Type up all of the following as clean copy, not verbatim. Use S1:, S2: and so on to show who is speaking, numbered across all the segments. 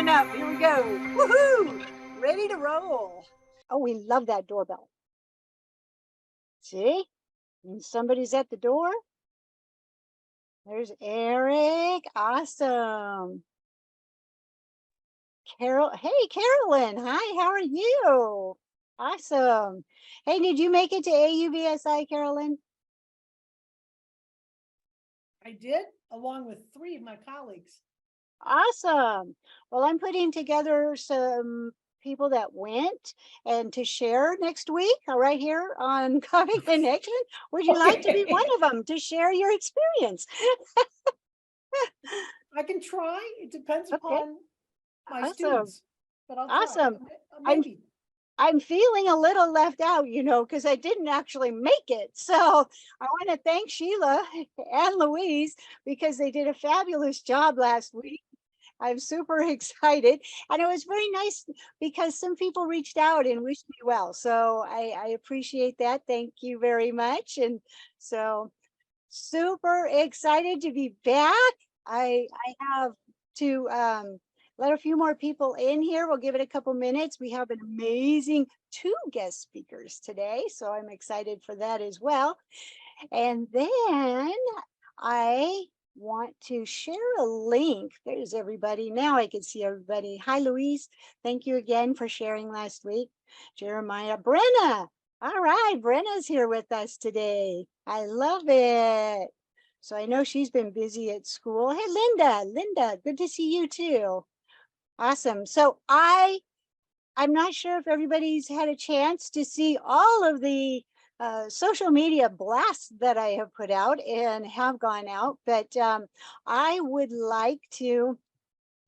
S1: sign up. Here we go. Woohoo! Ready to roll. Oh, we love that doorbell. See? And somebody's at the door. There's Eric. Awesome. Hey, Carolyn. Hi, how are you? Awesome. Hey, did you make it to AUVSI, Carolyn?
S2: I did, along with 3 of my colleagues.
S1: Awesome. Well, I'm putting together some people that went and to share next week right here on Coffee Connection. Would you like to be one of them to share your experience?
S2: I can try. It depends upon my
S1: Awesome.
S2: students, but I'll
S1: Awesome.
S2: try. Maybe.
S1: I'm feeling a little left out, you know, because I didn't actually make it. So I want to thank Sheila and Louise because they did a fabulous job last week. I'm super excited. And it was very nice because some people reached out and wished me well. So I appreciate that. Thank you very much. And so super excited to be back. I have to let a few more people in here. We'll give it a couple minutes. We have an amazing 2 guest speakers today. So I'm excited for that as well. And then I want to share a link. There's everybody. Now I can see everybody. Hi, Louise. Thank you again for sharing last week. Jeremiah, Brenna. All right, Brenna's here with us today. I love it. So I know she's been busy at school. Hey, Linda, good to see you too. Awesome. So I'm not sure if everybody's had a chance to see all of the social media blasts that I have put out and have gone out, but I would like to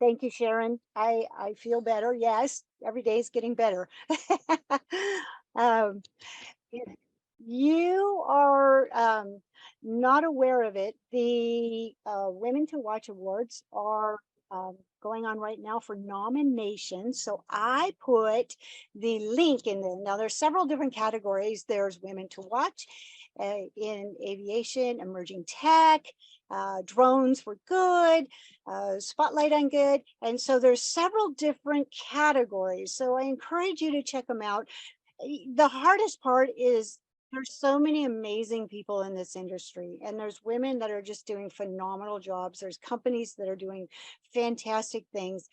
S1: thank you, Sharon. I feel better. Yes, every day is getting better. um, if you are not aware of it, the Women to Watch Awards are going on right now for nominations. So I put the link in there. Now there's several different categories. There's Women to Watch in aviation, emerging tech, drones for good, spotlight on good. And so there's several different categories. So I encourage you to check them out. The hardest part is there's so many amazing people in this industry, and there's women that are just doing phenomenal jobs. There's companies that are doing fantastic things.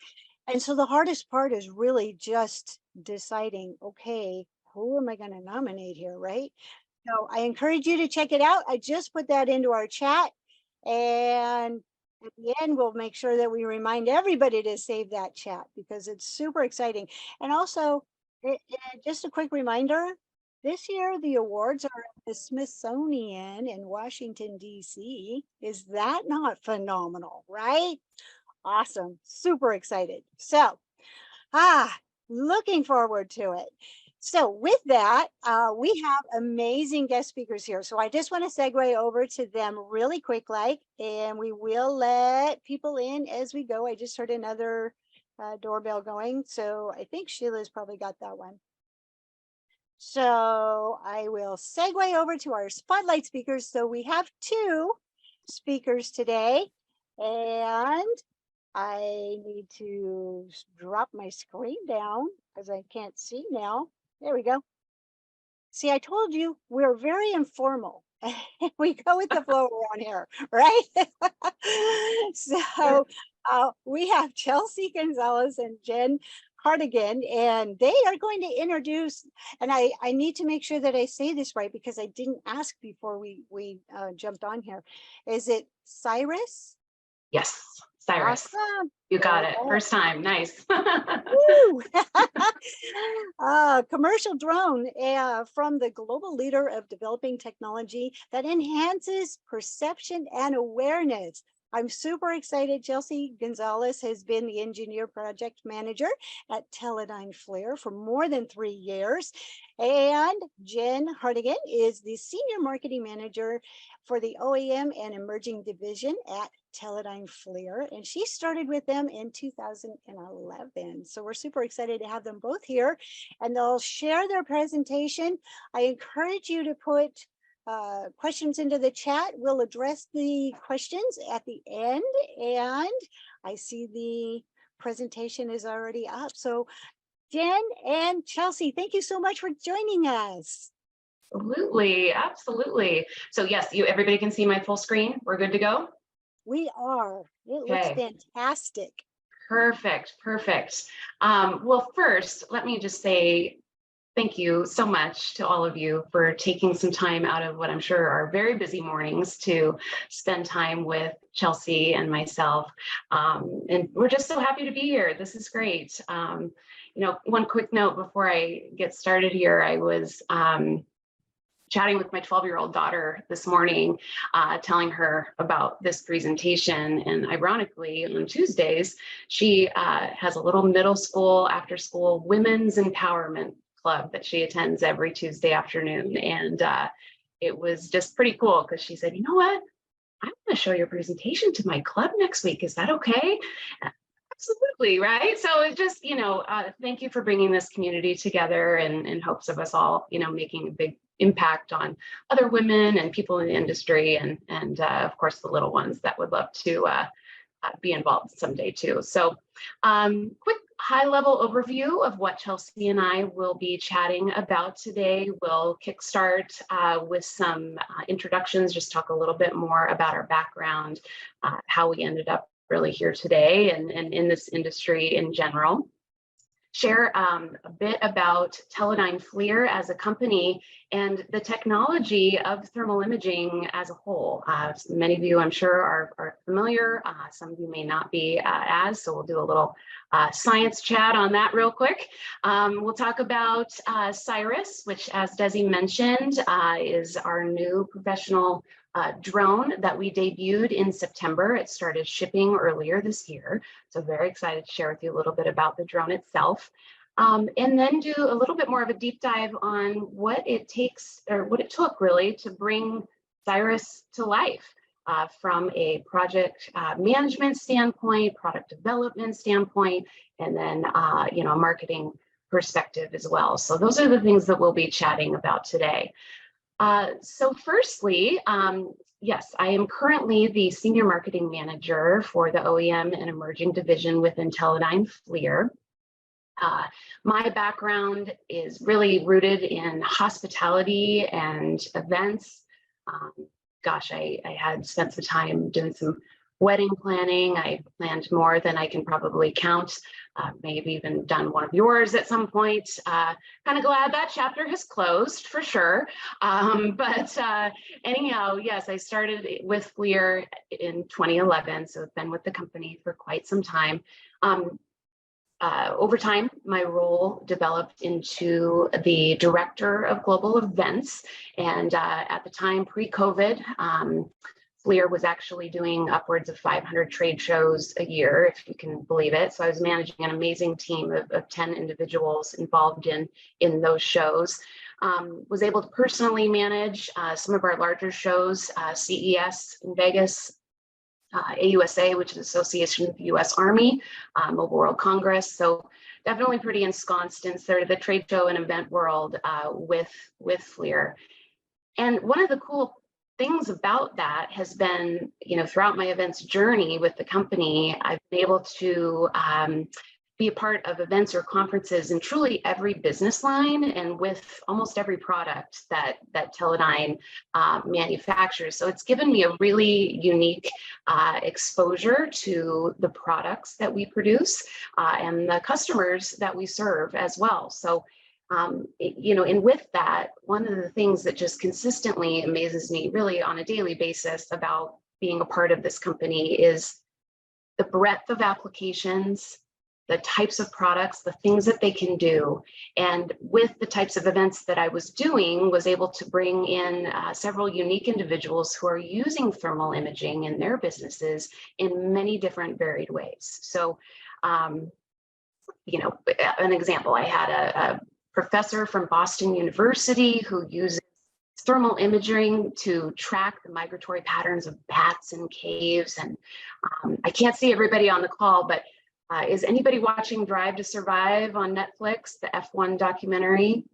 S1: And so the hardest part is really just deciding, okay, who am I going to nominate here, right? So I encourage you to check it out. I just put that into our chat, and at the end, we'll make sure that we remind everybody to save that chat because it's super exciting. And also, just a quick reminder, this year the awards are at the Smithsonian in Washington, D.C. Is that not phenomenal, right? Awesome, super excited. So, looking forward to it. So with that, we have amazing guest speakers here. So I just want to segue over to them really quick, and we will let people in as we go. I just heard another doorbell going. So I think Sheila's probably got that one. So I will segue over to our spotlight speakers. So we have 2 speakers today, and I need to drop my screen down because I can't see now. There we go. See, I told you we're very informal. We go with the flow around here, right? So we have Chelsea Gonzalez and Jen Hartigan, and they are going to introduce, and I need to make sure that I say this right because I didn't ask before we jumped on here. Is it Cyrus?
S3: Yes, Cyrus.
S1: Awesome.
S3: You got it. First time. Nice.
S1: Commercial drone from the global leader of developing technology that enhances perception and awareness. I'm super excited. Chelsea Gonzalez has been the engineer project manager at Teledyne FLIR for more than 3 years. And Jen Hartigan is the senior marketing manager for the OEM and emerging division at Teledyne FLIR, and she started with them in 2011. So we're super excited to have them both here, and they'll share their presentation. I encourage you to put questions into the chat. We'll address the questions at the end, and I see the presentation is already up. So Jen and Chelsea, thank you so much for joining us.
S3: Absolutely, absolutely. So yes, everybody can see my full screen. We're good to go?
S1: We are. It looks
S3: Okay.
S1: fantastic.
S3: Perfect, perfect. Well, first, let me just say thank you so much to all of you for taking some time out of what I'm sure are very busy mornings to spend time with Chelsea and myself. And we're just so happy to be here. This is great. One quick note before I get started here, I was chatting with my 12-year-old daughter this morning, telling her about this presentation. And ironically, on Tuesdays, she has a little middle school, after school women's empowerment club that she attends every Tuesday afternoon. And it was just pretty cool because she said, you know what? I'm going to show your presentation to my club next week. Is that okay? Absolutely, right? So it just, thank you for bringing this community together and in hopes of us all, making a big impact on other women and people in the industry and of course, the little ones that would love to be involved someday too. So quick high-level overview of what Chelsea and I will be chatting about today. We'll kickstart with some introductions, just talk a little bit more about our background, how we ended up really here today and in this industry in general. Share a bit about Teledyne FLIR as a company and the technology of thermal imaging as a whole. Many of you, I'm sure, are familiar. Some of you may not be so we'll do a little science chat on that real quick. We'll talk about Cyrus, which, as Desi mentioned, is our new professional drone that we debuted in September. It started shipping earlier this year. So very excited to share with you a little bit about the drone itself. And then do a little bit more of a deep dive on what it takes or what it took really to bring Cyrus to life from a project management standpoint, product development standpoint, and then a marketing perspective as well. So those are the things that we'll be chatting about today. So firstly, yes, I am currently the Senior Marketing Manager for the OEM and Emerging Division within Teledyne FLIR. My background is really rooted in hospitality and events. I had spent some time doing some wedding planning. I planned more than I can probably count. Maybe even done one of yours at some point. Kind of glad that chapter has closed for sure. Anyhow, yes, I started with FLIR in 2011, so I've been with the company for quite some time. Over time, my role developed into the Director of Global Events. And at the time, pre-COVID, FLIR was actually doing upwards of 500 trade shows a year, if you can believe it. So I was managing an amazing team of 10 individuals involved in those shows. Was able to personally manage some of our larger shows, CES in Vegas, AUSA, which is Association of the U.S. Army, Mobile World Congress. So definitely pretty ensconced in sort of the trade show and event world with FLIR. And one of the cool things about that has been, throughout my events journey with the company, I've been able to be a part of events or conferences in truly every business line and with almost every product that Teledyne manufactures. So it's given me a really unique exposure to the products that we produce and the customers that we serve as well. So and with that, one of the things that just consistently amazes me really on a daily basis about being a part of this company is the breadth of applications, the types of products, the things that they can do. And with the types of events that I was doing, was able to bring in several unique individuals who are using thermal imaging in their businesses in many different varied ways. So, an example, I had a professor from Boston University who uses thermal imaging to track the migratory patterns of bats in caves. And I can't see everybody on the call, but is anybody watching Drive to Survive on Netflix, the F1 documentary?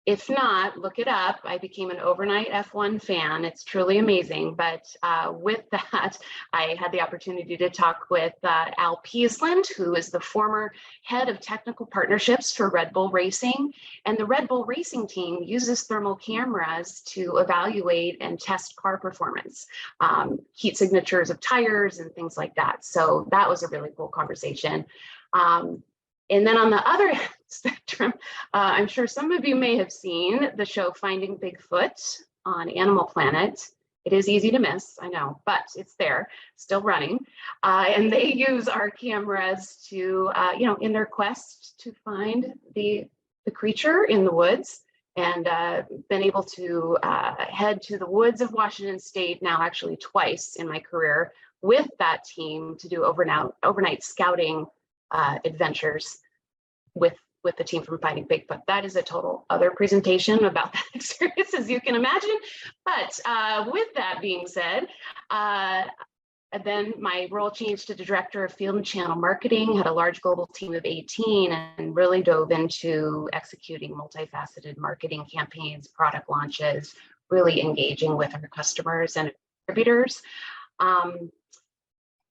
S3: If not, look it up. I became an overnight F1 fan. It's truly amazing. But with that, I had the opportunity to talk with Al Peasland, who is the former head of technical partnerships for Red Bull Racing. And the Red Bull Racing team uses thermal cameras to evaluate and test car performance, heat signatures of tires and things like that. So that was a really cool conversation. And then on the other spectrum, I'm sure some of you may have seen the show Finding Bigfoot on Animal Planet. It is easy to miss, I know, but it's there, still running. And they use our cameras to, in their quest to find the creature in the woods, and been able to head to the woods of Washington State now actually twice in my career with that team to do overnight scouting adventures with the team from Finding Bigfoot. That is a total other presentation about that experience, as you can imagine. But with that being said, then my role changed to the director of field and channel marketing, had a large global team of 18, and really dove into executing multifaceted marketing campaigns, product launches, really engaging with our customers and distributors.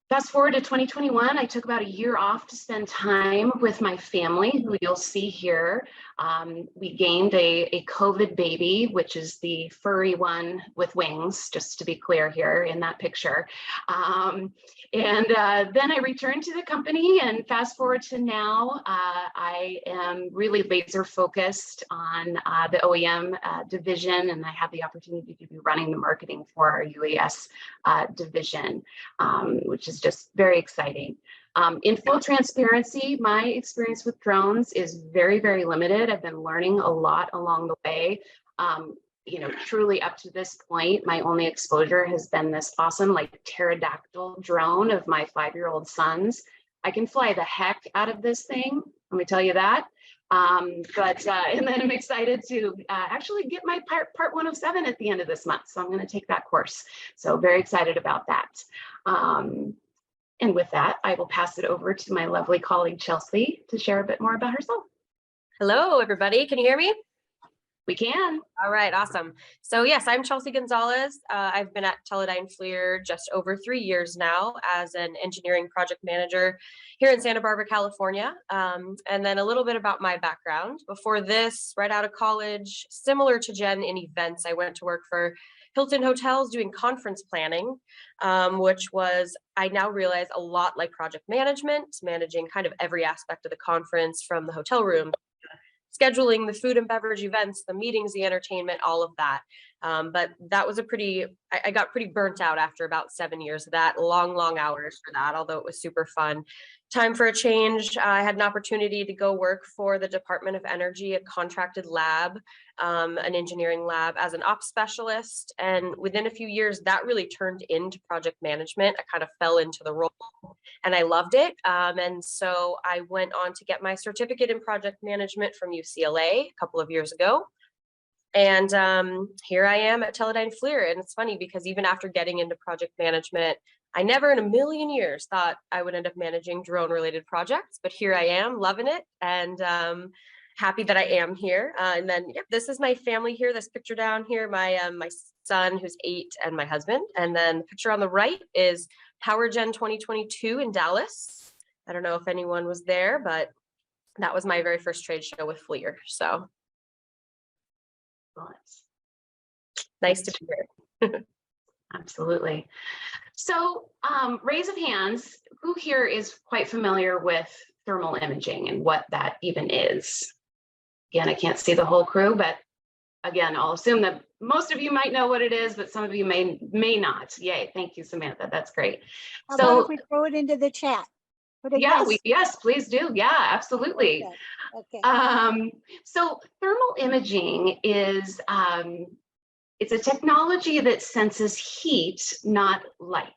S3: Fast forward to 2021, I took about a year off to spend time with my family, who you'll see here. We gained a COVID baby, which is the furry one with wings, just to be clear here in that picture. Then I returned to the company, and fast forward to now, I am really laser focused on the OEM division, and I have the opportunity to be running the marketing for our UAS division, which is just very exciting. In full transparency, my experience with drones is very, very limited. I've been learning a lot along the way. Truly up to this point, my only exposure has been this awesome, like pterodactyl drone of my 5-year-old son's. I can fly the heck out of this thing, let me tell you that. And then I'm excited to actually get my part 107 at the end of this month. So I'm going to take that course. So very excited about that. And with that, I will pass it over to my lovely colleague, Chelsea, to share a bit more about herself.
S4: Hello, everybody. Can you hear me?
S3: We can.
S4: All right, awesome. So yes, I'm Chelsea Gonzalez. I've been at Teledyne FLIR just over 3 years now as an engineering project manager here in Santa Barbara, California. And then a little bit about my background. Before this, right out of college, similar to Jen in events, I went to work for Hilton Hotels doing conference planning, which was, I now realize, a lot like project management, managing kind of every aspect of the conference, from the hotel room, scheduling the food and beverage events, the meetings, the entertainment, all of that. But that was I got pretty burnt out after about 7 years of that, long hours for that, although it was super fun. Time for a change. I had an opportunity to go work for the Department of Energy, a contracted lab, an engineering lab, as an ops specialist. And within a few years, that really turned into project management. I kind of fell into the role and I loved it. And so I went on to get my certificate in project management from UCLA a couple of years ago. And here I am at Teledyne FLIR. And it's funny because even after getting into project management, I never in a million years thought I would end up managing drone related projects, but here I am, loving it, and happy that I am here. And then, yep, this is my family here. This picture down here, my son who's 8 and my husband. And then the picture on the right is PowerGen 2022 in Dallas. I don't know if anyone was there, but that was my very first trade show with FLIR. So nice to be here.
S3: Absolutely. So raise of hands, who here is quite familiar with thermal imaging and what that even is? Again, I can't see the whole crew, but again, I'll assume that most of you might know what it is, but some of you may not. Yay, thank you, Samantha. That's great.
S1: How about if we throw it into the chat?
S3: Yes, please do. Yeah, absolutely.
S1: Okay.
S3: So thermal imaging is it's a technology that senses heat, not light.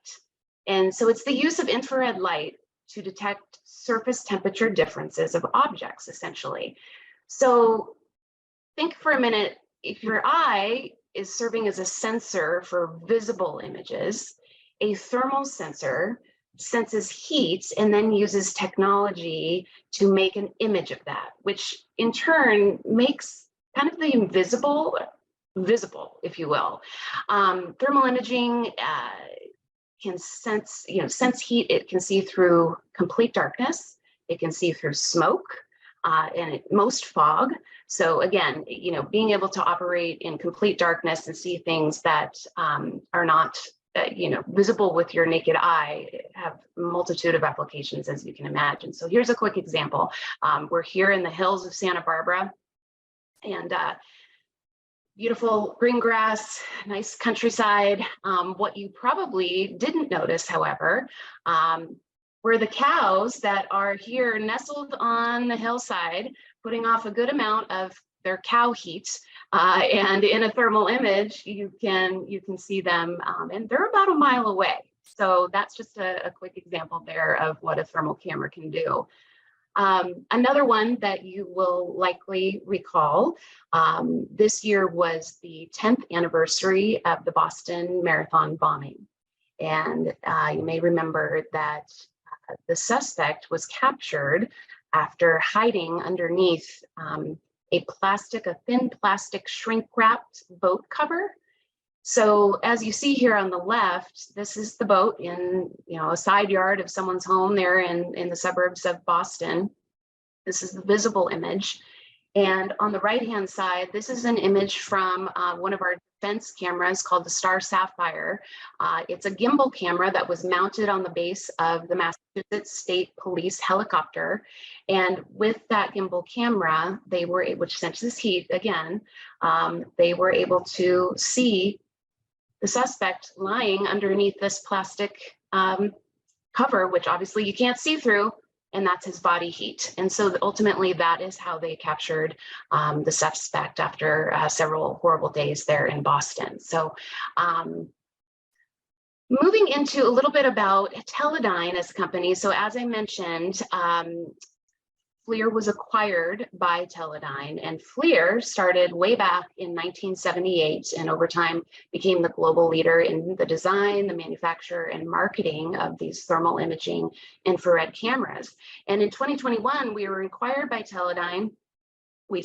S3: And so it's the use of infrared light to detect surface temperature differences of objects, essentially. So think for a minute, if your eye is serving as a sensor for visible images, a thermal sensor senses heat and then uses technology to make an image of that, which in turn makes kind of the invisible, visible, if you will. Thermal imaging can sense, sense heat. It can see through complete darkness. It can see through smoke and most fog. So again, being able to operate in complete darkness and see things that are not, visible with your naked eye have a multitude of applications, as you can imagine. So here's a quick example. We're here in the hills of Santa Barbara, and beautiful green grass, nice countryside. What you probably didn't notice, however, were the cows that are here nestled on the hillside, putting off a good amount of their cow heat. And in a thermal image, you can see them, and they're about a mile away. So that's just a quick example there of what a thermal camera can do. Another one that you will likely recall, this year was the 10th anniversary of the Boston Marathon bombing. And you may remember that the suspect was captured after hiding underneath a thin plastic shrink-wrapped boat cover. So as you see here on the left, this is the boat in a side yard of someone's home there in the suburbs of Boston. This is the visible image. And on the right-hand side, this is an image from one of our defense cameras called the Star Sapphire. It's a gimbal camera that was mounted on the base of the Massachusetts State Police helicopter. And with that gimbal camera, they were able, which senses heat again, they were able to see the suspect lying underneath this plastic cover, which obviously you can't see through, and that's his body heat. And so ultimately that is how they captured the suspect after several horrible days there in Boston. So moving into a little bit about Teledyne as a company. So as I mentioned, FLIR was acquired by Teledyne, and FLIR started way back in 1978 and over time became the global leader in the design, the manufacture, and marketing of these thermal imaging infrared cameras. And in 2021, we were acquired by Teledyne. We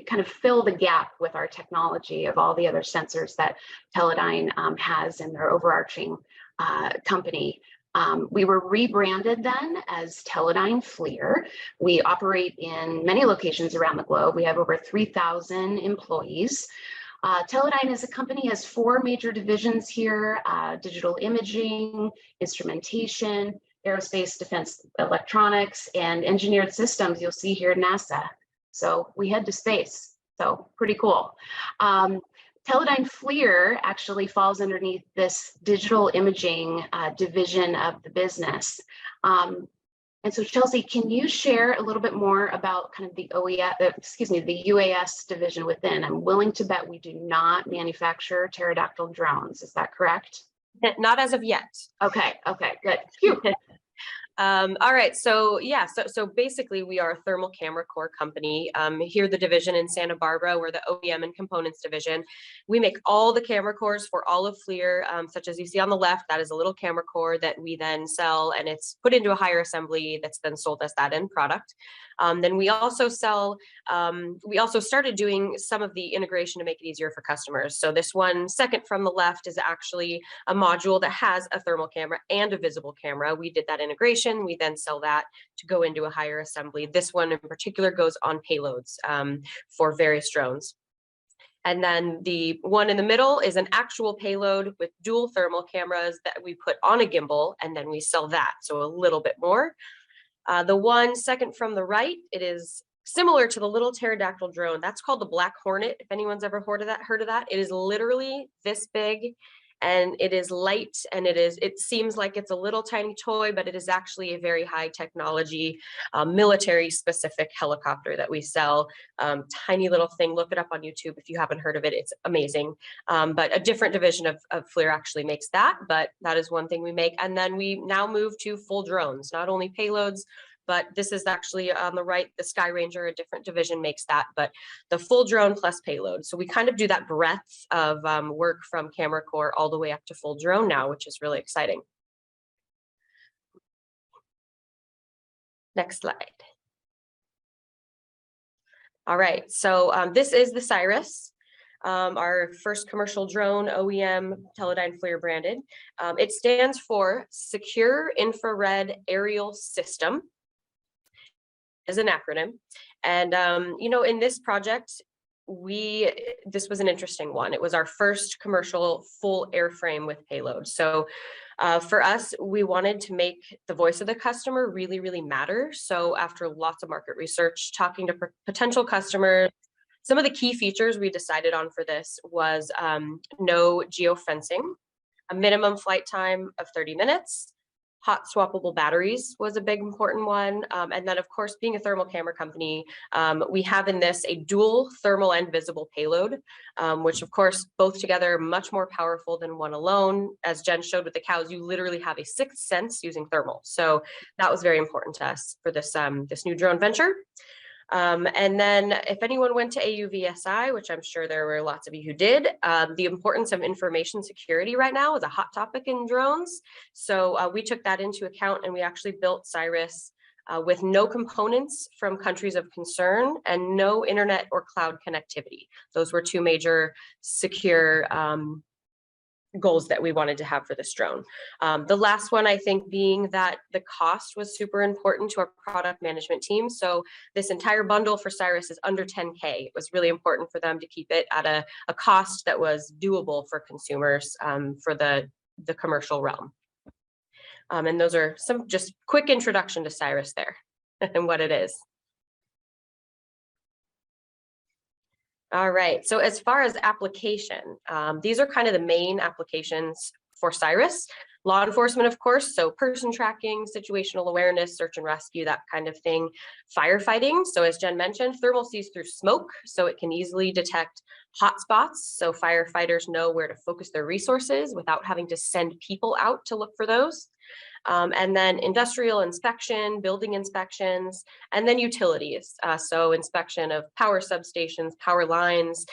S3: kind of filled the gap with our technology of all the other sensors that Teledyne has in their overarching company. We were rebranded then as Teledyne FLIR. We operate in many locations around the globe. We have over 3,000 employees. Teledyne as a company has 4 major divisions here: digital imaging, instrumentation, aerospace, defense electronics, and engineered systems. You'll see here NASA. So we head to space. So pretty cool. Teledyne FLIR actually falls underneath this digital imaging division of the business. And so Chelsea, can you share a little bit more about kind of the the UAS division within? I'm willing to bet we do not manufacture pterodactyl drones. Is that correct?
S4: Not as of yet.
S3: Okay, good. Phew.
S4: All right, so yeah, so basically we are a thermal camera core company. Here, the division in Santa Barbara, we're the OEM and components division. We make all the camera cores for all of FLIR, such as you see on the left. That is a little camera core that we then sell, and it's put into a higher assembly that's then sold as that end product. Then we also sell, we also started doing some of the integration to make it easier for customers. So this one second from the left is actually a module that has a thermal camera and a visible camera. We did that integration. We then sell that to go into a higher assembly. This one in particular goes on payloads for various drones. And then the one in the middle is an actual payload with dual thermal cameras that we put on a gimbal, and then we sell that. So a little bit more. The one second from the right, it is similar to the little pterodactyl drone. That's called the Black Hornet. If anyone's ever heard of that, it is literally this big, and it is light, and it seems like it's a little tiny toy, but it is actually a very high technology, military specific helicopter that we sell. Tiny little thing. Look it up on YouTube if you haven't heard of it. It's amazing. But a different division of FLIR actually makes that, but that is one thing we make. And then we now move to full drones, not only payloads, but this is actually on the right, the Sky Ranger, a different division makes that, but the full drone plus payload. So we kind of do that breadth of work from camera core all the way up to full drone now, which is really exciting. Next slide. All right, so this is the Cyrus, our first commercial drone, OEM, Teledyne FLIR branded. It stands for Secure Infrared Aerial System, is an acronym. And, you know, in this project, this was an interesting one. It was our first commercial full airframe with payload. So for us, we wanted to make the voice of the customer really, really matter. So after lots of market research, talking to potential customers, some of the key features we decided on for this was no geofencing, a minimum flight time of 30 minutes, hot swappable batteries was a big important one. And then of course, being a thermal camera company, we have in this a dual thermal and visible payload, which of course, both together much more powerful than one alone. As Jen showed with the cows, you literally have a sixth sense using thermal. So that was very important to us for this, this new drone venture. And then if anyone went to AUVSI, which I'm sure there were lots of you who did, the importance of information security right now is a hot topic in drones. So we took that into account and we actually built Cyrus with no components from countries of concern and no internet or cloud connectivity. Those were two major secure goals that we wanted to have for this drone. The last one, I think, being that the cost was super important to our product management team. So this entire bundle for Cyrus is under 10K. It was really important for them to keep it at a cost that was doable for consumers for the commercial realm. And those are some just quick introduction to Cyrus there and what it is. All right, so as far as application, these are kind of the main applications for Cyrus. Law enforcement, of course, so person tracking, situational awareness, search and rescue, that kind of thing. Firefighting, so as Jen mentioned, thermal sees through smoke, so it can easily detect hotspots, so firefighters know where to focus their resources without having to send people out to look for those. And then industrial inspection, building inspections, and then utilities. So inspection of power substations, power lines,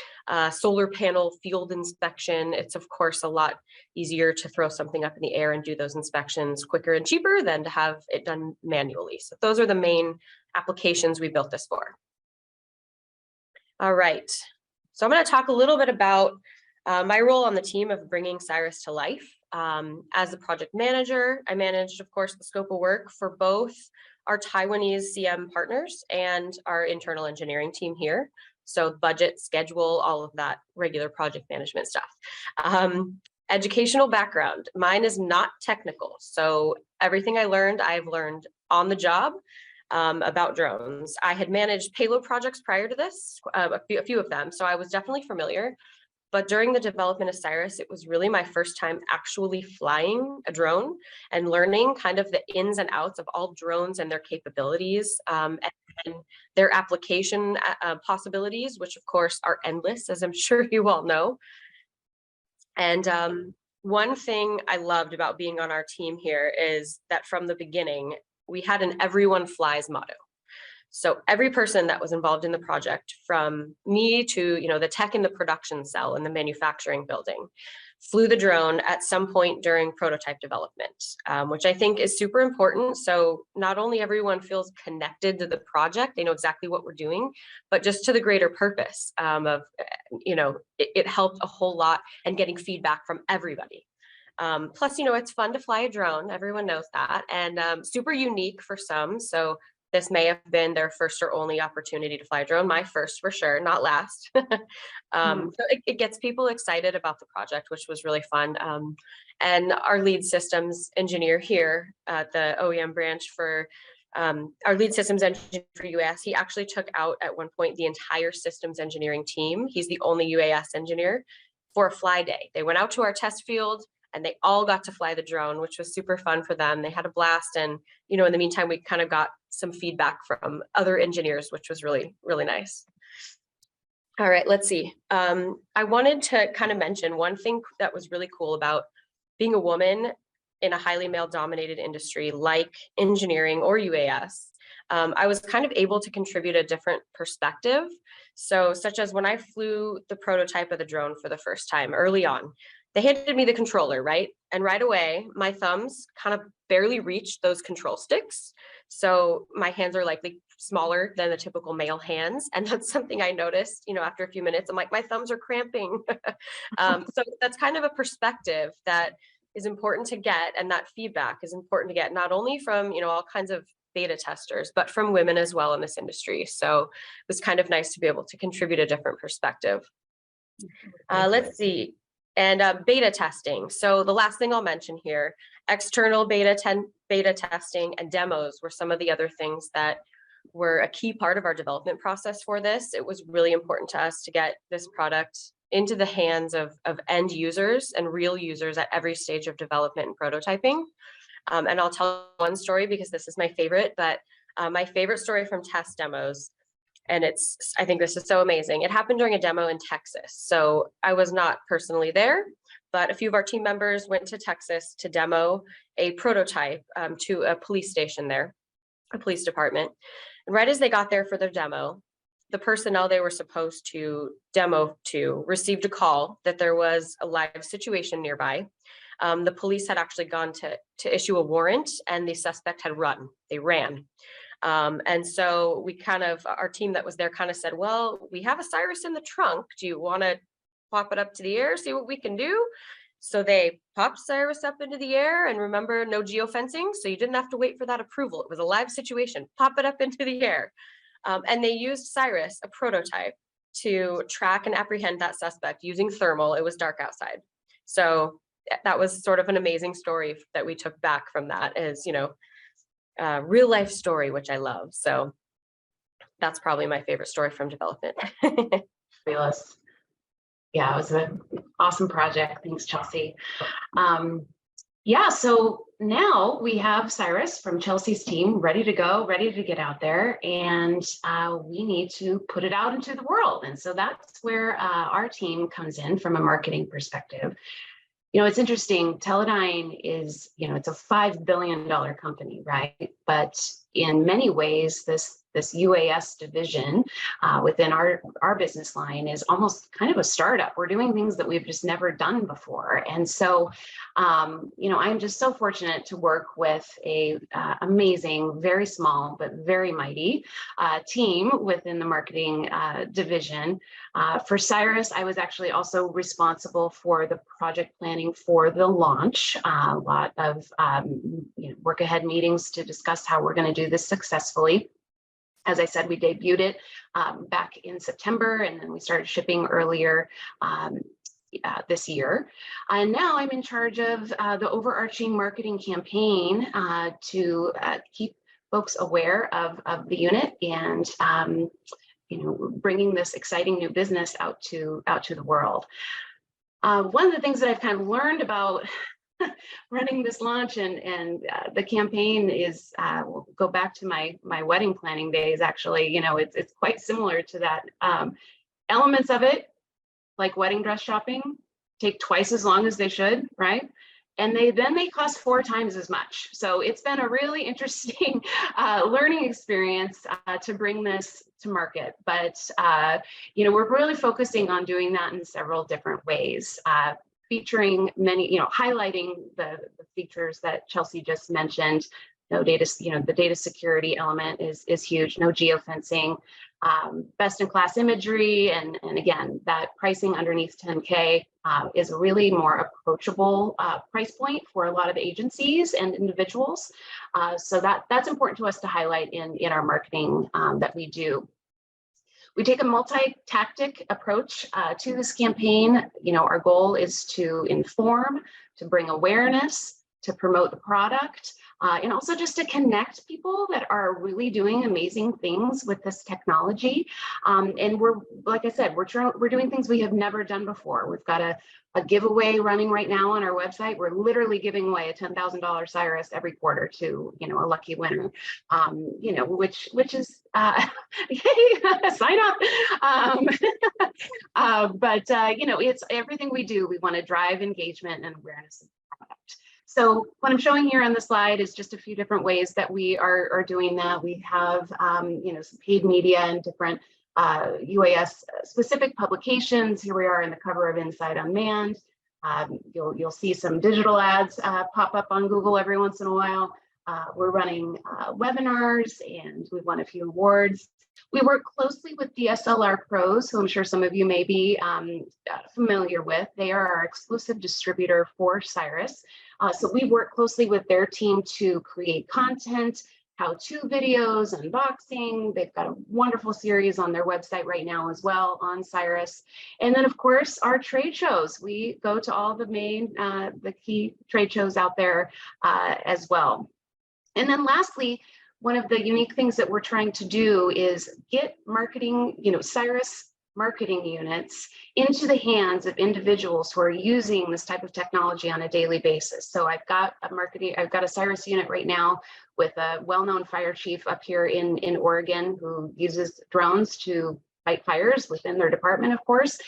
S4: solar panel field inspection. It's of course a lot easier to throw something up in the air and do those inspections quicker and cheaper than to have it done manually. So those are the main applications we built this for. All right, so I'm going to talk a little bit about my role on the team of bringing Cyrus to life. As a project manager, I managed, of course, the scope of work for both our Taiwanese CM partners and our internal engineering team here. So budget, schedule, all of that regular project management stuff. Educational background, mine is not technical. So everything I've learned on the job about drones. I had managed payload projects prior to this, a few of them, so I was definitely familiar. But during the development of Cyrus, it was really my first time actually flying a drone and learning kind of the ins and outs of all drones and their capabilities and their application possibilities, which of course are endless, as I'm sure you all know. And one thing I loved about being on our team here is that from the beginning, we had an everyone flies motto. So every person that was involved in the project, from me to the tech in the production cell in the manufacturing building, flew the drone at some point during prototype development, which I think is super important. So not only everyone feels connected to the project, they know exactly what we're doing, but just to the greater purpose of, it helped a whole lot and getting feedback from everybody. Plus, it's fun to fly a drone. Everyone knows that, and super unique for some. So this may have been their first or only opportunity to fly a drone. My first for sure, not last. So it gets people excited about the project, which was really fun. And our lead systems engineer here at the OEM branch for our lead systems engineer for UAS, he actually took out at one point the entire systems engineering team. He's the only UAS engineer for a fly day. They went out to our test field and they all got to fly the drone, which was super fun for them. They had a blast. And, in the meantime, we kind of got some feedback from other engineers, which was really, really nice. All right, let's see. I wanted to kind of mention one thing that was really cool about being a woman in a highly male-dominated industry like engineering or UAS. I was kind of able to contribute a different perspective. So such as when I flew the prototype of the drone for the first time early on, they handed me the controller, right? And right away, my thumbs kind of barely reached those control sticks. So my hands are likely smaller than the typical male hands. And that's something I noticed, after a few minutes, I'm like, my thumbs are cramping. So that's kind of a perspective that is important to get. And that feedback is important to get, not only from, all kinds of beta testers, but from women as well in this industry. So it was kind of nice to be able to contribute a different perspective. Let's see. And beta testing. So the last thing I'll mention here, external beta testing and demos were some of the other things that were a key part of our development process for this. It was really important to us to get this product into the hands of end users and real users at every stage of development and prototyping. And I'll tell one story because this is my favorite, but my favorite story from test demos, and I think this is so amazing. It happened during a demo in Texas. So I was not personally there, but a few of our team members went to Texas to demo a prototype to a police station there, a police department. And right as they got there for their demo, the personnel they were supposed to demo to received a call that there was a live situation nearby. The police had actually gone to issue a warrant, and the suspect had run. They ran. And so our team that was there kind of said, well, we have a Cyrus in the trunk. Do you want to pop it up to the air, see what we can do? So they popped Cyrus up into the air, and remember, no geofencing. So you didn't have to wait for that approval. It was a live situation, pop it up into the air. And they used Cyrus, a prototype, to track and apprehend that suspect using thermal. It was dark outside. So that was sort of an amazing story that we took back from that as, real life story, which I love. So that's probably my favorite story from development.
S3: Fabulous. Yeah, it was an awesome project. Thanks, Chelsea. Yeah, so now we have Cyrus from Chelsea's team ready to go, ready to get out there, and we need to put it out into the world. And so that's where our team comes in from a marketing perspective. It's interesting. Teledyne is, it's a $5 billion company, right? But in many ways, this UAS division within our business line is almost kind of a startup. We're doing things that we've just never done before. And so, I'm just so fortunate to work with a amazing, very small, but very mighty team within the marketing division. For Cyrus, I was actually also responsible for the project planning for the launch, a lot of work ahead meetings to discuss how we're going to do this successfully. As I said, we debuted it back in September, and then we started shipping earlier this year. And now I'm in charge of the overarching marketing campaign to keep folks aware of the unit and bringing this exciting new business out to the world. One of the things that I've kind of learned about running this launch and the campaign is we'll go back to my wedding planning days. Actually, it's quite similar to that. Elements of it, like wedding dress shopping, take twice as long as they should, right? And they cost 4 times as much. So it's been a really interesting learning experience to bring this to market. But we're really focusing on doing that in several different ways. Featuring many, highlighting the features that Chelsea just mentioned. No data, the data security element is huge. No geofencing, best in class imagery, and again, that pricing underneath 10K is a really more approachable price point for a lot of agencies and individuals. So that's important to us to highlight in our marketing that we do. We take a multi-tactic approach to this campaign. Our goal is to inform, to bring awareness, to promote the product, and also just to connect people that are really doing amazing things with this technology. And we're, like I said, we're doing things we have never done before. We've got a giveaway running right now on our website. We're literally giving away a $10,000 Cyrus every quarter to, a lucky winner, which is, sign up. It's everything we do. We want to drive engagement and awareness of the product. So what I'm showing here on the slide is just a few different ways that we are doing that. We have, some paid media and different UAS specific publications. Here we are in the cover of Inside Unmanned. You'll see some digital ads pop up on Google every once in a while. We're running webinars, and we've won a few awards. We work closely with the SLR Pros, who I'm sure some of you may be familiar with. They are our exclusive distributor for Cyrus. So we work closely with their team to create content, how-to videos, unboxing. They've got a wonderful series on their website right now as well on Cyrus. And then, of course, our trade shows. We go to all the the key trade shows out there as well. And then lastly, one of the unique things that we're trying to do is get marketing, Cyrus marketing units into the hands of individuals who are using this type of technology on a daily basis. So I've got a Cyrus unit right now with a well-known fire chief up here in Oregon who uses drones to fight fires within their department, of course.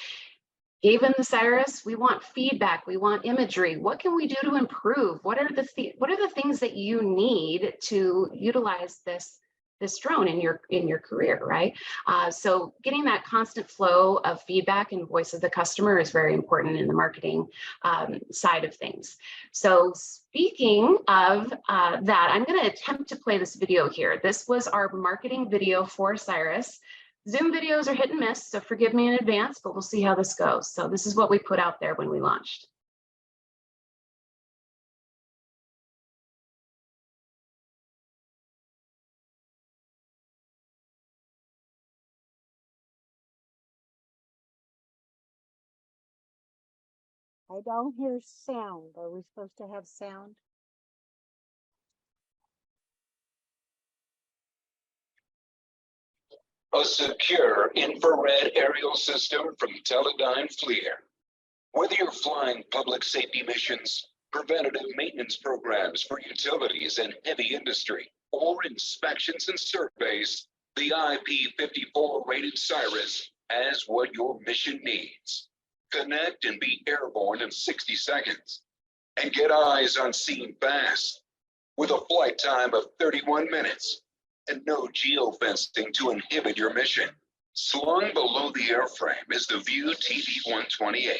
S3: Gave him the Cyrus. We want feedback. We want imagery. What can we do to improve? What are the things that you need to utilize this drone in your career, right? So getting that constant flow of feedback and voice of the customer is very important in the marketing side of things. So speaking of that, I'm going to attempt to play this video here. This was our marketing video for Cyrus. Zoom videos are hit and miss, so forgive me in advance, but we'll see how this goes. So this is what we put out there when we launched.
S1: I don't hear sound. Are we supposed to have sound?
S5: A secure infrared aerial system from Teledyne FLIR. Whether you're flying public safety missions, preventative maintenance programs for utilities and heavy industry, or inspections and surveys, the IP54 rated Cyrus has what your mission needs. Connect and be airborne in 60 seconds. And get eyes on scene fast. With a flight time of 31 minutes. And no geofencing to inhibit your mission. Slung below the airframe is the View TV-128,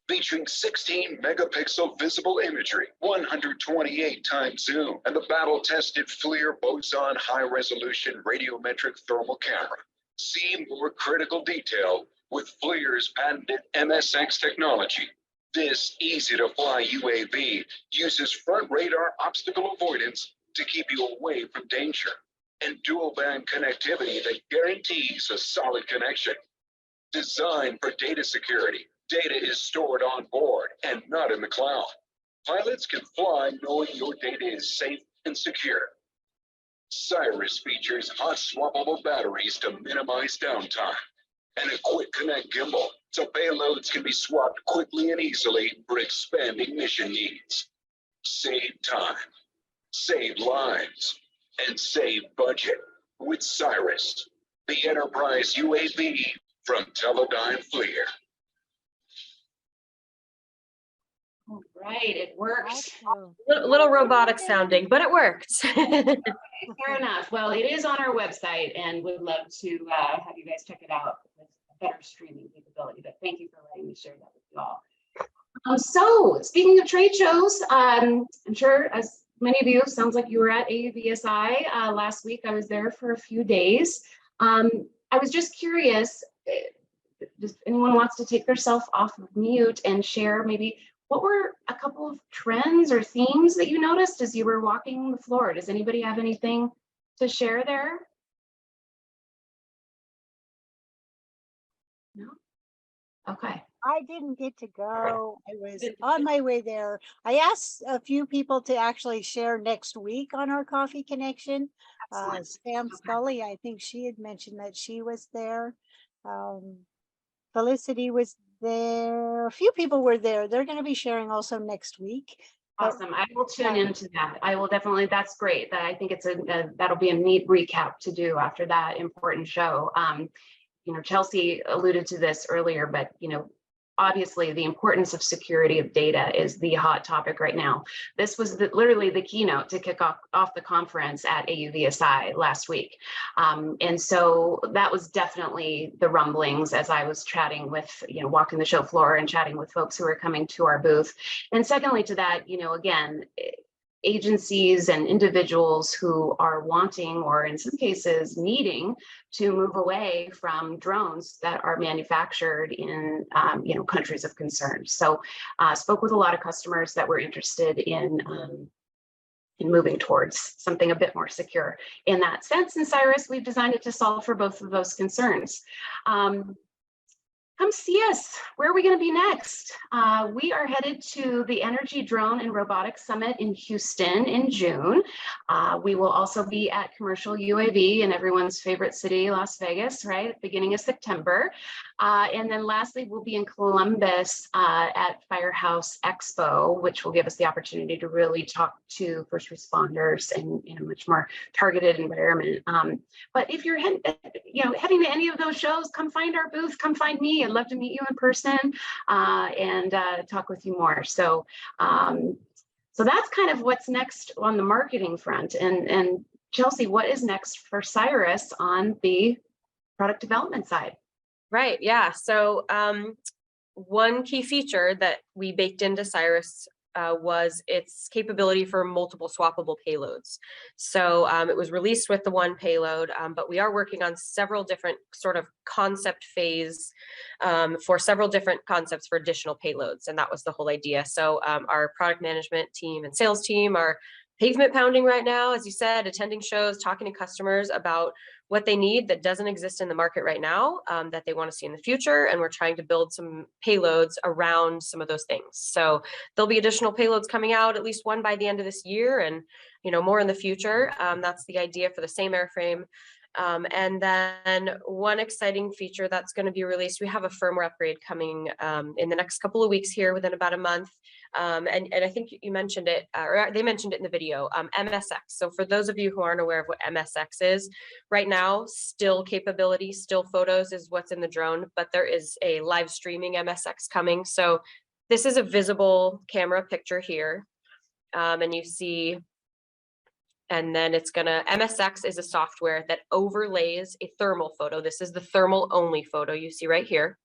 S5: featuring 16 megapixel visible imagery, 128 times zoom, and the battle-tested FLIR boson high-resolution radiometric thermal camera. See more critical detail with FLIR's patented MSX technology. This easy-to-fly UAV uses front radar obstacle avoidance to keep you away from danger. And dual band connectivity that guarantees a solid connection. Designed for data security, data is stored on board and not in the cloud. Pilots can fly knowing your data is safe and secure. Cyrus features hot swappable batteries to minimize downtime and a quick connect gimbal so payloads can be swapped quickly and easily for expanding mission needs. Save time, save lives, and save budget with Cyrus, the enterprise UAV from Teledyne FLIR.
S3: All right, it works.
S4: A little robotic sounding, but it worked.
S3: Okay, fair enough. Well, it is on our website, and would love to have you guys check it out with better streaming capability. But thank you for letting me share that with you all. So speaking of trade shows, I'm sure as many of you, sounds like you were at AUVSI last week. I was there for a few days. I was just curious, does anyone wants to take themselves off of mute and share maybe what were a couple of trends or themes that you noticed as you were walking the floor? Does anybody have anything to share there? No? Okay.
S1: I didn't get to go. I was on my way there. I asked a few people to actually share next week on our Coffee Connection. Sam Scully, I think she had mentioned that she was there. Felicity was there. A few people were there. They're going to be sharing also next week.
S3: Awesome. I will tune into that. I will definitely. That's great. That I think it's that'll be a neat recap to do after that important show. Chelsea alluded to this earlier, but obviously the importance of security of data is the hot topic right now. This was literally the keynote to kick off the conference at AUVSI last week. And so that was definitely the rumblings as I was chatting with, walking the show floor and chatting with folks who are coming to our booth. And secondly to that, again, agencies and individuals who are wanting, or in some cases needing, to move away from drones that are manufactured in countries of concern. So spoke with a lot of customers that were interested in moving towards something a bit more secure. In that sense, in Cyrus, we've designed it to solve for both of those concerns. Come see us. Where are we going to be next? We are headed to the Energy, Drone, and Robotics Summit in Houston in June. We will also be at Commercial UAV in everyone's favorite city, Las Vegas, right, at the beginning of September. And then lastly, we'll be in Columbus at Firehouse Expo, which will give us the opportunity to really talk to first responders in a much more targeted environment. But if you're heading to any of those shows, come find our booth, come find me. I'd love to meet you in person and talk with you more. So that's kind of what's next on the marketing front. And Chelsea, what is next for Cyrus on the product development side?
S4: Right. Yeah. So one key feature that we baked into Cyrus was its capability for multiple swappable payloads. So it was released with the one payload, but we are working on several different sort of concept phase for several different concepts for additional payloads. And that was the whole idea. So our product management team and sales team are pavement pounding right now, as you said, attending shows, talking to customers about what they need that doesn't exist in the market right now, that they want to see in the future. And we're trying to build some payloads around some of those things. So there'll be additional payloads coming out, at least one by the end of this year, and more in the future. That's the idea for the same airframe. And then one exciting feature that's going to be released, we have a firmware upgrade coming in the next couple of weeks here, within about a month. And I think you mentioned it, or they mentioned it in the video, MSX. So for those of you who aren't aware of what MSX is, right now, still capability, still photos is what's in the drone, but there is a live streaming MSX coming. So this is a visible camera picture here. And you see, and then it's gonna, MSX is a software that overlays a thermal photo. This is the thermal only photo you see right here.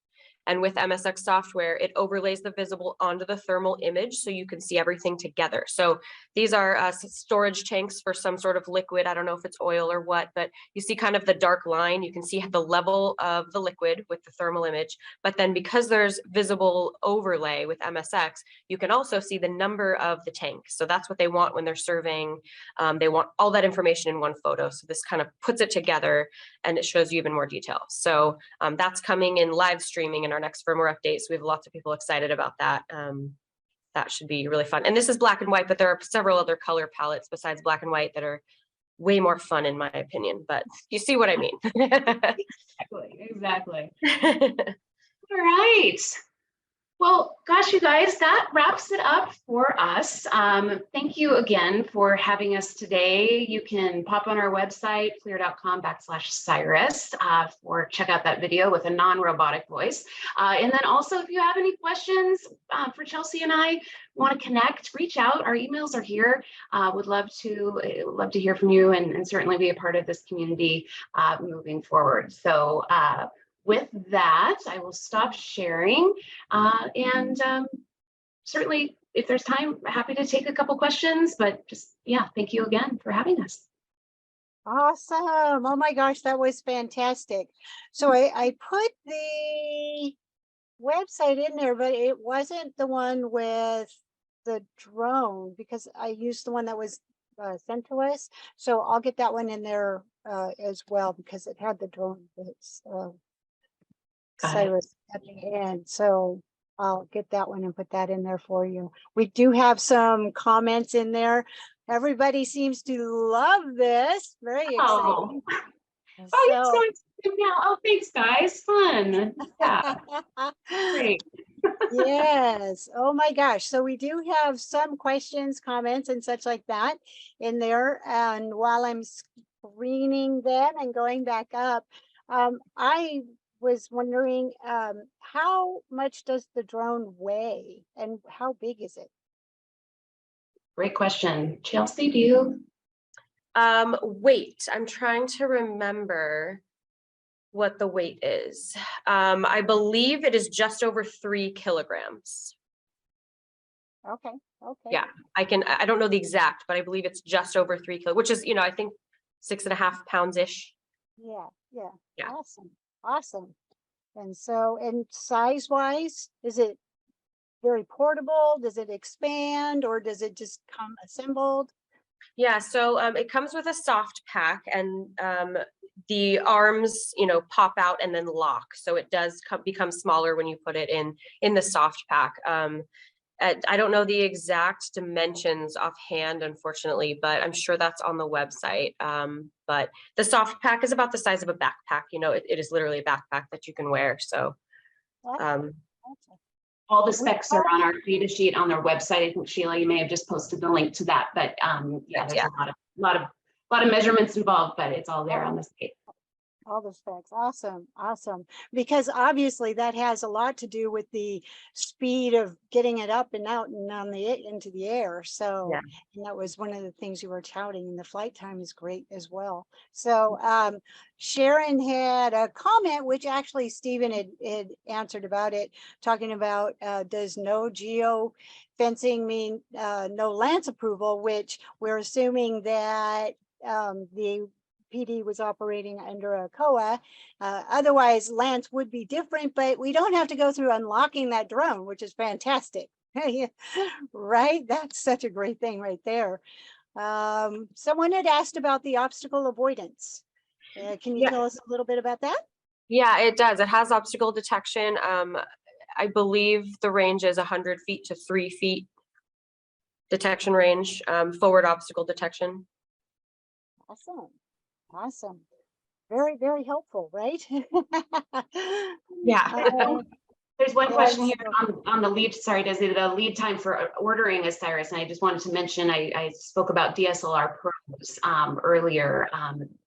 S4: And with MSX software, it overlays the visible onto the thermal image so you can see everything together. So these are storage tanks for some sort of liquid. I don't know if it's oil or what, but you see kind of the dark line. You can see the level of the liquid with the thermal image. But then because there's visible overlay with MSX, you can also see the number of the tank. So that's what they want when they're surveying. They want all that information in one photo. So this kind of puts it together and it shows you even more detail. So that's coming in live streaming in our next firmware update. So we have lots of people excited about that. That should be really fun. And this is black and white, but there are several other color palettes besides black and white that are way more fun in my opinion, but you see what I mean.
S3: Exactly. All right. Well, gosh, you guys, that wraps it up for us. Thank you again for having us today. You can pop on our website, FLIR.com/Cyrus, or check out that video with a non-robotic voice. And then also, if you have any questions for Chelsea and I, want to connect, reach out. Our emails are here. Would love to hear from you and certainly be a part of this community moving forward. So with that, I will stop sharing and certainly if there's time, happy to take a couple questions, but just, yeah, thank you again for having us.
S1: Awesome. Oh my gosh, that was fantastic. So I put the website in there, but it wasn't the one with the drone because I used the one that was sent to us. So I'll get that one in there as well because it had the drone that's Cyrus at the end. So I'll get that one and put that in there for you. We do have some comments in there. Everybody seems to love this. Very exciting.
S3: Oh, oh, thanks, guys. Fun. Yeah. Great.
S1: Yes. Oh my gosh. So we do have some questions, comments, and such like that in there. And while I'm screening them and going back up, I was wondering how much does the drone weigh and how big is it?
S3: Great question. Chelsea, do you?
S4: Weight. I'm trying to remember what the weight is. I believe it is just over 3 kilograms.
S1: Okay. Okay.
S4: Yeah, I don't know the exact, but I believe it's just over 3 kilos, which is, I think 6.5 pounds-ish.
S1: Yeah. Yeah.
S4: Yeah.
S1: Awesome. Awesome. And so, and size wise, is it very portable? Does it expand or does it just come assembled?
S4: Yeah, so it comes with a soft pack, and the arms, pop out and then lock. So it does become smaller when you put it in the soft pack. I don't know the exact dimensions offhand, unfortunately, but I'm sure that's on the website. But the soft pack is about the size of a backpack. It is literally a backpack that you can wear. So
S1: Awesome. Awesome.
S3: All the
S1: We
S3: specs are on our data sheet on their website. I think Sheila, you may have just posted the link to that, but yeah, there's
S4: Yeah.
S3: a lot of measurements involved, but it's all there on the site.
S1: all the specs. Awesome. Awesome. Because obviously that has a lot to do with the speed of getting it up and out and into the air. So,
S4: Yeah.
S1: and that was one of the things you were touting, and the flight time is great as well. So, Sharon had a comment, which actually Stephen had answered about it, talking about, does no geo fencing mean no Lance approval, which we're assuming that the PD was operating under a COA. Otherwise, Lance would be different, but we don't have to go through unlocking that drone, which is fantastic. Right? That's such a great thing right there. Someone had asked about the obstacle avoidance. Can you tell us a little bit about that?
S4: Yeah, it does. It has obstacle detection. I believe the range is 100 feet to 3 feet detection range, forward obstacle detection.
S1: Awesome. Awesome. Very, very helpful, right?
S4: Yeah.
S3: There's one question here
S1: so,
S3: on the lead, sorry, does it a lead time for ordering a Cyrus? And I just wanted to mention, I spoke about DSLR Pros earlier.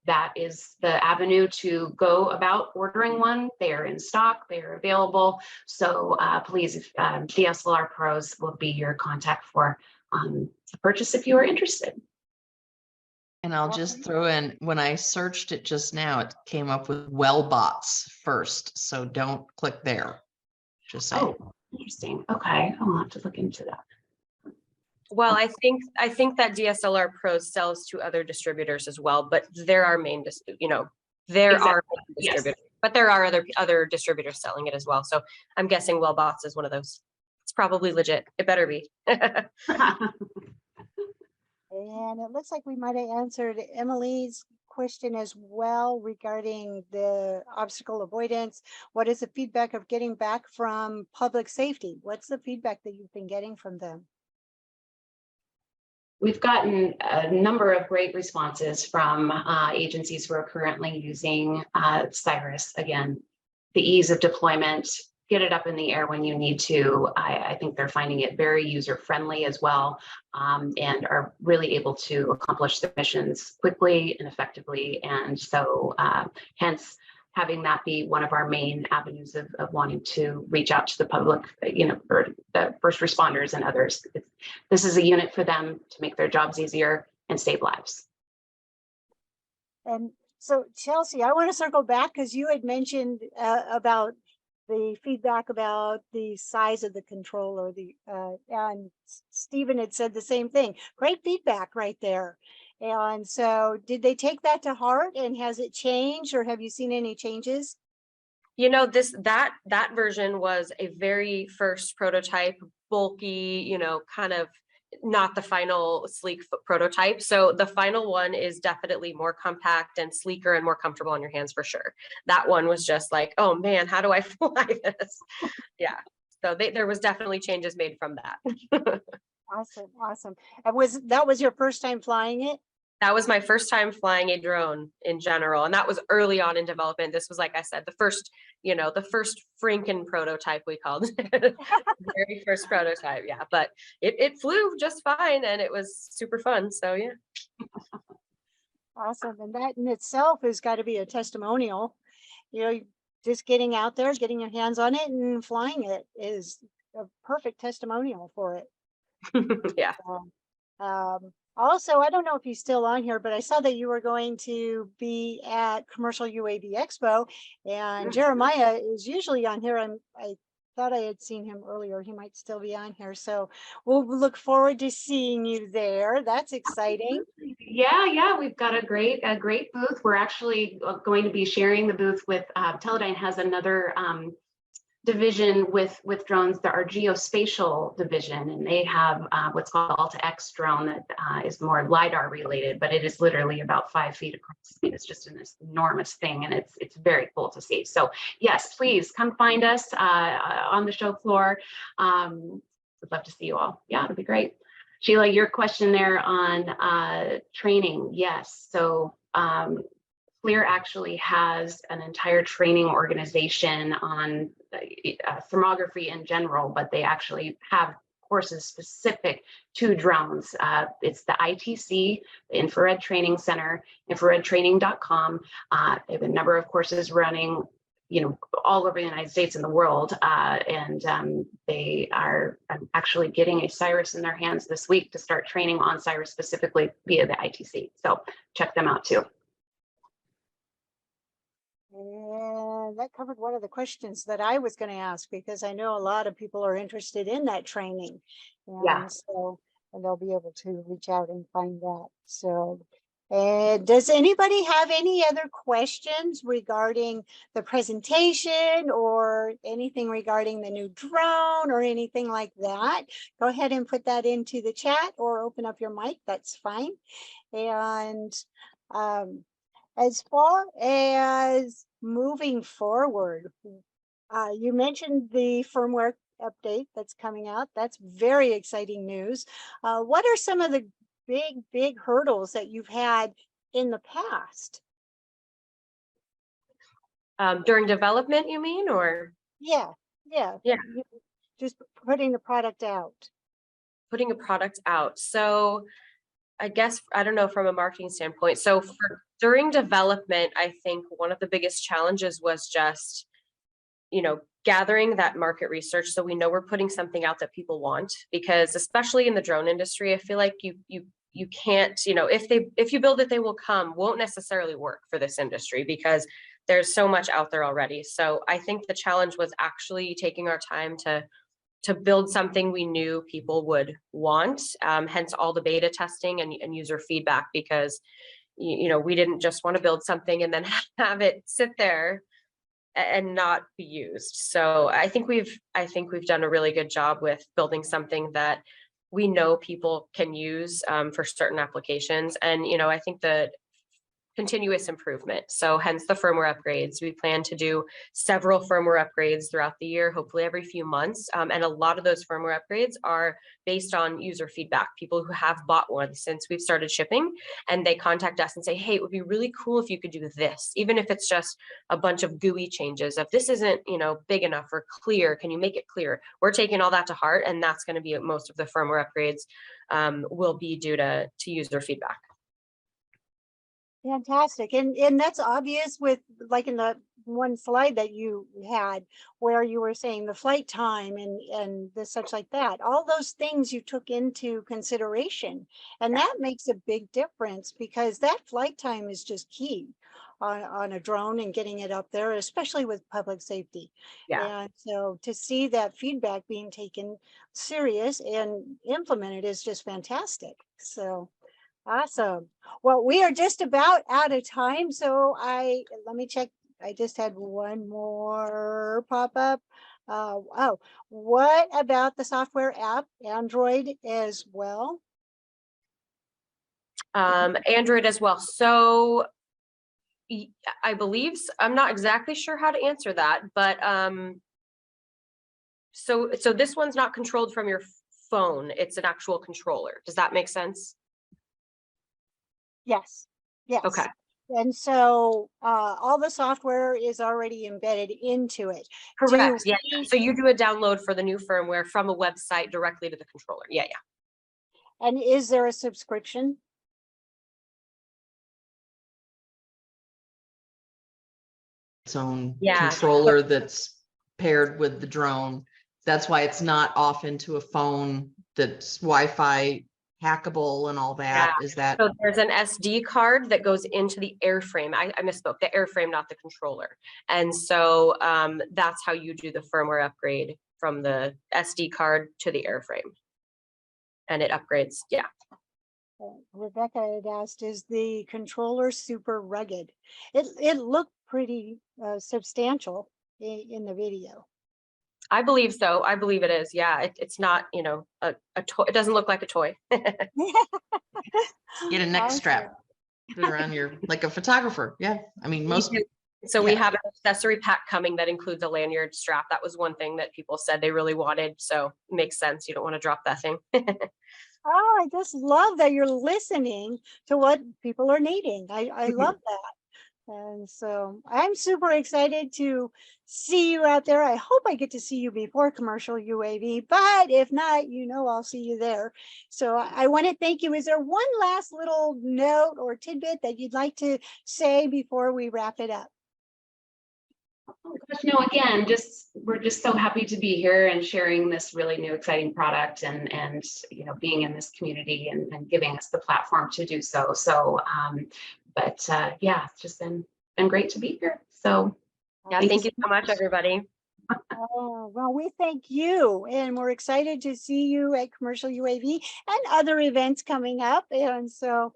S3: That is the avenue to go about ordering one. They are in stock, they are available. So please, DSLR Pros will be your contact for to purchase if you are interested.
S6: And I'll just throw in, when I searched it just now, it came up with Wellbots first. So don't click there. Just saying.
S3: Oh, interesting. Okay, I'll have to look into that.
S4: Well, I think that DSLR Pros sells to other distributors as well, but there are main, there are main distributors, but there are other distributors selling it as well. So I'm guessing Wellbots is one of those. It's probably legit. It better be.
S1: And it looks like we might have answered Emily's question as well regarding the obstacle avoidance. What is the feedback of getting back from public safety? What's the feedback that you've been getting from them?
S3: We've gotten a number of great responses from agencies who are currently using Cyrus. Again, the ease of deployment, get it up in the air when you need to. I think they're finding it very user-friendly as well, and are really able to accomplish their missions quickly and effectively. And so hence having that be one of our main avenues of wanting to reach out to the public, or the first responders and others. This is a unit for them to make their jobs easier and save lives.
S1: And so Chelsea, I want to circle back because you had mentioned about the feedback about the size of the controller, and Stephen had said the same thing. Great feedback right there. And so did they take that to heart, and has it changed, or have you seen any changes?
S4: That version was a very first prototype, bulky, kind of not the final sleek prototype. So the final one is definitely more compact and sleeker and more comfortable on your hands for sure. That one was just like, oh man, how do I fly this? Yeah. So there was definitely changes made from that.
S1: Awesome. Awesome. And that was your first time flying it?
S4: That was my first time flying a drone in general. And that was early on in development. This was, like I said, the first Franken prototype, we called it. Very first prototype. Yeah. But it flew just fine and it was super fun. So yeah.
S1: Awesome. And that in itself has got to be a testimonial. Just getting out there, getting your hands on it and flying it is a perfect testimonial for it.
S4: Yeah.
S1: Also, I don't know if he's still on here, but I saw that you were going to be at Commercial UAV Expo, and Jeremiah is usually on here. I thought I had seen him earlier. He might still be on here. So we'll look forward to seeing you there. That's exciting.
S3: Yeah, we've got a great booth. We're actually going to be sharing the booth with Teledyne has another division with drones, our geospatial division, and they have what's called the Alta X drone that is more LiDAR related, but it is literally about 5 feet across. I mean, it's just an enormous thing, and it's very cool to see. So yes, please come find us on the show floor. Would love to see you all. Yeah, it'll be great. Sheila, your question there on training. Yes, so FLIR actually has an entire training organization on thermography in general, but they actually have courses specific to drones. It's the ITC, the Infrared Training Center, infraredtraining.com. They have a number of courses running, all over the United States and the world. They are actually getting a Cyrus in their hands this week to start training on Cyrus specifically via the ITC. So check them out too.
S1: And that covered one of the questions that I was going to ask, because I know a lot of people are interested in that training. And
S3: Yeah.
S1: so they'll be able to reach out and find out. So, does anybody have any other questions regarding the presentation or anything regarding the new drone or anything like that? Go ahead and put that into the chat or open up your mic. That's fine. And as far as moving forward, you mentioned the firmware update that's coming out. That's very exciting news. What are some of the big hurdles that you've had in the past?
S4: During development, you mean, or?
S1: Yeah. Just putting the product out.
S4: Putting a product out. So I guess, I don't know, from a marketing standpoint. So during development, I think one of the biggest challenges was just, gathering that market research. So we know we're putting something out that people want, because especially in the drone industry, I feel like you can't, if you build it, they will come, won't necessarily work for this industry because there's so much out there already. So I think the challenge was actually taking our time to build something we knew people would want, hence all the beta testing and user feedback, because we didn't just want to build something and then have it sit there and not be used. So I think we've done a really good job with building something that we know people can use for certain applications. And I think the continuous improvement. So hence the firmware upgrades. We plan to do several firmware upgrades throughout the year, hopefully every few months. And a lot of those firmware upgrades are based on user feedback, people who have bought one since we've started shipping, and they contact us and say, hey, it would be really cool if you could do this, even if it's just a bunch of GUI changes. If this isn't, big enough or clear, can you make it clear? We're taking all that to heart, and that's going to be most of the firmware upgrades will be due to user feedback.
S1: Fantastic. And that's obvious with, like, in the one slide that you had where you were saying the flight time and the such like that, all those things you took into consideration. And that makes a big difference, because that flight time is just key on a drone and getting it up there, especially with public safety.
S4: Yeah.
S1: And so to see that feedback being taken serious and implemented is just fantastic. So awesome. Well, we are just about out of time. So let me check. I just had one more pop up. What about the software app, Android as well?
S4: Android as well. So I believe, I'm not exactly sure how to answer that, but so this one's not controlled from your phone. It's an actual controller. Does that make sense?
S1: Yes.
S4: Okay.
S1: And so all the software is already embedded into it.
S4: Correct. Yeah. So you do a download for the new firmware from a website directly to the controller. Yeah.
S1: And is there a subscription?
S6: Its own
S4: Yeah.
S6: controller that's paired with the drone. That's why it's not off into a phone that's Wi-Fi hackable and all that.
S4: Yeah.
S6: Is that?
S4: So there's an SD card that goes into the airframe. I misspoke, the airframe, not the controller. And so that's how you do the firmware upgrade from the SD card to the airframe. And it upgrades, yeah.
S1: Rebecca had asked, is the controller super rugged? It looked pretty substantial in the video.
S4: I believe so. I believe it is. Yeah, it's not, you know, a toy. It doesn't look like a toy.
S6: Get a neck strap, put it around your, like a photographer. Yeah. I mean, most,
S4: So we
S6: yeah.
S4: have an accessory pack coming that includes a lanyard strap. That was one thing that people said they really wanted. So it makes sense. You don't want to drop that thing.
S1: Oh, I just love that you're listening to what people are needing. I love that. And so I'm super excited to see you out there. I hope I get to see you before commercial UAV, but if not, you know, I'll see you there. So I want to thank you. Is there one last little note or tidbit that you'd like to say before we wrap it up?
S3: Oh gosh, no, again, we're just so happy to be here and sharing this really new exciting product and you know, being in this community and giving us the platform to do so. So yeah, it's just been great to be here. So
S4: Yeah, thank you so much, everybody.
S1: Oh, well, we thank you, and we're excited to see you at Commercial UAV and other events coming up. And so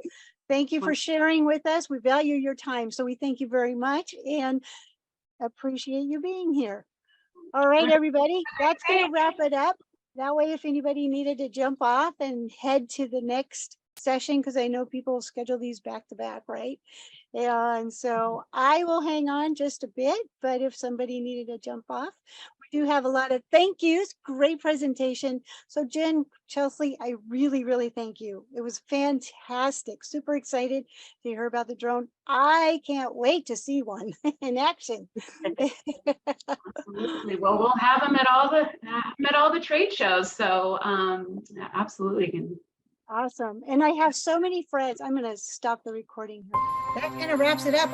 S1: thank you for sharing with us. We value your time. So we thank you very much and appreciate you being here. All right, everybody, that's going to wrap it up. That way, if anybody needed to jump off and head to the next session, because I know people schedule these back to back, right? And so I will hang on just a bit, but if somebody needed to jump off, we do have a lot of thank yous. Great presentation. So Jen, Chelsea, I really, really thank you. It was fantastic. Super excited to hear about the drone. I can't wait to see one in action.
S3: absolutely. Well, we'll have them at all the trade shows. So absolutely.
S1: Awesome. And I have so many friends. I'm going to stop the recording here. That kind of wraps it up.